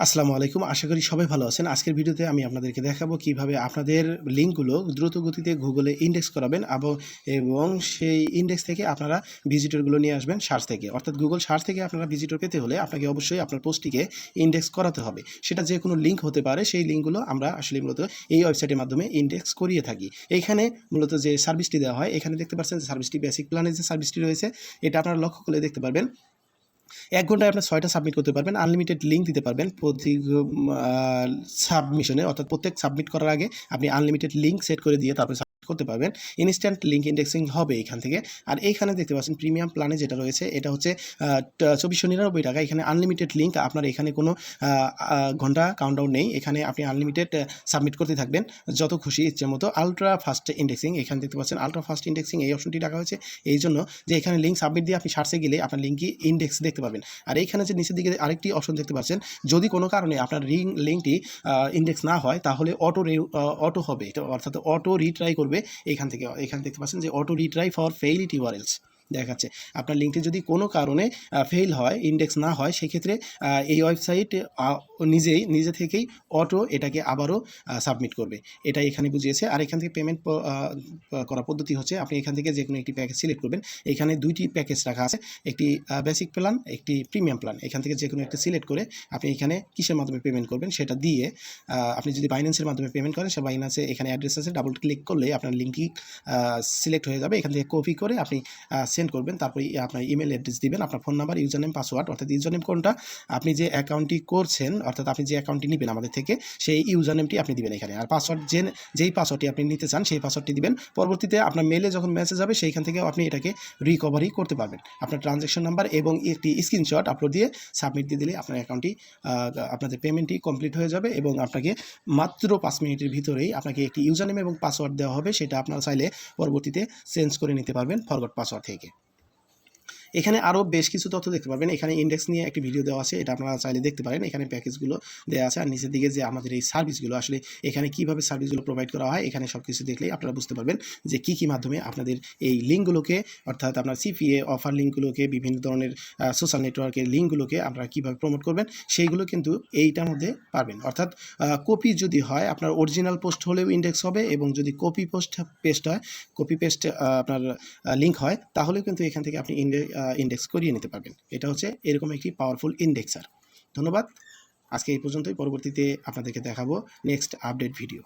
আসসালামু আলাইকুম। আশা করি সবাই ভালো আছেন। আজকের ভিডিওতে আমি আপনাদেরকে দেখাবো কিভাবে আপনাদের লিঙ্কগুলো দ্রুত গতিতে গুগলে ইন্ডেক্স করাবেন এবং সেই ইন্ডেক্স থেকে আপনারা ভিজিটরগুলো নিয়ে আসবেন সার্চ থেকে। অর্থাৎ গুগল সার্চ থেকে আপনারা ভিজিটর পেতে হলে আপনাকে অবশ্যই আপনার পোস্টটিকে ইন্ডেক্স করাতে হবে। সেটা যে কোনো লিঙ্ক হতে পারে, সেই লিঙ্কগুলো আমরা আসলে মূলত এই ওয়েবসাইটের মাধ্যমে ইন্ডেক্স করিয়ে থাকি। এইখানে মূলত যে সার্ভিসটি দেওয়া হয়, এখানে দেখতে পাচ্ছেন যে সার্ভিসটি বেসিক প্ল্যানের যে সার্ভিসটি রয়েছে, এটা আপনারা লক্ষ্য করলে দেখতে পারবেন ১ ঘন্টায় আপনি ৬টা সাবমিট করতে পারবেন। আনলিমিটেড লিঙ্ক দিতে পারবেন প্রতি সাবমিশনে, অর্থাৎ প্রত্যেক সাবমিট করার আগে আপনি আনলিমিটেড লিঙ্ক সেট করে দিয়ে তারপরে করতে পারবেন। ইনস্ট্যান্ট লিঙ্ক ইন্ডেক্সিং হবে এখান থেকে। আর এইখানে দেখতে পাচ্ছেন প্রিমিয়াম প্ল্যানে যেটা রয়েছে, এটা হচ্ছে ২৪৯৯ টাকা। এখানে আনলিমিটেড লিঙ্ক, আপনার এখানে কোনো ঘন্টা কাউন্টডাউন নেই। এখানে আপনি আনলিমিটেড সাবমিট করতে থাকবেন যত খুশি ইচ্ছে মতো। আলট্রা ফাস্ট ইন্ডেক্সিং, এখানে দেখতে পাচ্ছেন আলট্রা ফাস্ট ইন্ডেক্সিং, এই অপশনটি রাখা হয়েছে এই জন্য যে এখানে লিঙ্ক সাবমিট দিয়ে আপনি সার্চে গেলে আপনার লিঙ্কই ইন্ডেক্স দেখতে পাবেন। আর এইখানে যে নিচের দিকে আরেকটি অপশন দেখতে পাচ্ছেন, যদি কোনো কারণে আপনার লিঙ্কটি ইন্ডেক্স না হয় তাহলে অটো হবে, এটা অর্থাৎ অটো রিট্রাই করবে। এখানে দেখতে পাচ্ছেন যে auto retry for failed URLs দেখাচ্ছে। আপনার লিঙ্কটি যদি কোনো কারণে ফেইল হয়, ইন্ডেক্স না হয়, সেক্ষেত্রে এই ওয়েবসাইট নিজে থেকেই অটো এটাকে আবারও সাবমিট করবে। এটাই এখানে বুঝিয়েছে। আর এখান থেকে পেমেন্ট করার পদ্ধতি হচ্ছে, আপনি এখান থেকে যে কোনো একটি প্যাকেজ সিলেক্ট করবেন। এখানে 2টি প্যাকেজ রাখা আছে, একটি বেসিক প্ল্যান, একটি প্রিমিয়াম প্ল্যান। এখান থেকে যে কোনো একটা সিলেক্ট করে আপনি এখানে কিসের মাধ্যমে পেমেন্ট করবেন সেটা দিয়ে, আপনি যদি বাইন্যান্সের মাধ্যমে পেমেন্ট করেন, সে বাইন্যান্সে এখানে অ্যাড্রেস আছে, ডাবল ক্লিক করলে আপনার লিঙ্কটি সিলেক্ট হয়ে যাবে। এখান থেকে কপি করে আপনি সেন্ড করবেন। তারপরে আপনার ইমেল অ্যাড্রেস দিবেন, আপনার phone number, user name, password. অর্থাৎ ইউজার নেম কোনটা, আপনি যে অ্যাকাউন্টটি করছেন, অর্থাৎ আপনি যে অ্যাকাউন্টটি নেবেন আমাদের থেকে, সেই ইউজার নেমটি আপনি দিবেন এখানে। আর পাসওয়ার্ড যেই পাসওয়ার্ডটি আপনি নিতে চান সেই পাসওয়ার্ডটি দিবেন। পরবর্তীতে আপনার মেলে যখন মেসেজ হবে, সেইখান থেকেও আপনি এটাকে রিকভারি করতে পারবেন। আপনার ট্রানজ্যাকশন নাম্বার এবং একটি স্ক্রিনশট আপলোড দিয়ে সাবমিট দিয়ে দিলে আপনার অ্যাকাউন্টটি, আপনাদের পেমেন্টটি কমপ্লিট হয়ে যাবে এবং আপনাকে মাত্র 5 মিনিটের ভিতরেই আপনাকে একটি ইউজার নেম এবং পাসওয়ার্ড দেওয়া হবে। সেটা আপনারা চাইলে পরবর্তীতে চেঞ্জ করে নিতে পারবেন ফরগট পাসওয়ার্ড থেকে। এখানে আরও বেশ কিছু তথ্য দেখতে পারবেন। এখানে ইন্ডেক্স নিয়ে একটি ভিডিও দেওয়া আছে, এটা আপনারা চাইলে দেখতে পারেন। এখানে প্যাকেজগুলো দেওয়া আছে, আর নিচের দিকে যে আমাদের এই সার্ভিসগুলো, আসলে এখানে কীভাবে সার্ভিসগুলো প্রোভাইড করা হয়, এখানে সব কিছু দেখলেই আপনারা বুঝতে পারবেন যে কী মাধ্যমে আপনাদের এই লিঙ্কগুলোকে, অর্থাৎ আপনার সিপিএ অফার লিঙ্কগুলোকে, বিভিন্ন ধরনের সোশ্যাল নেটওয়ার্কের লিঙ্কগুলোকে আপনারা কীভাবে প্রমোট করবেন, সেইগুলো কিন্তু এইটার মধ্যে পারবেন। অর্থাৎ কপি যদি হয়, আপনার অরিজিনাল পোস্ট হলেও ইন্ডেক্স হবে, এবং যদি কপি পেস্ট আপনার লিঙ্ক হয়, তাহলেও কিন্তু এখান থেকে আপনি ইন্ডেক্স করিয়ে নিতে পারবেন। এটা হচ্ছে এরকম একটি পাওয়ারফুল ইন্ডেক্সার। ধন্যবাদ। আজকে এই পর্যন্তই। পরবর্তীতে আপনাদেরকে দেখাবো নেক্সট আপডেট ভিডিও।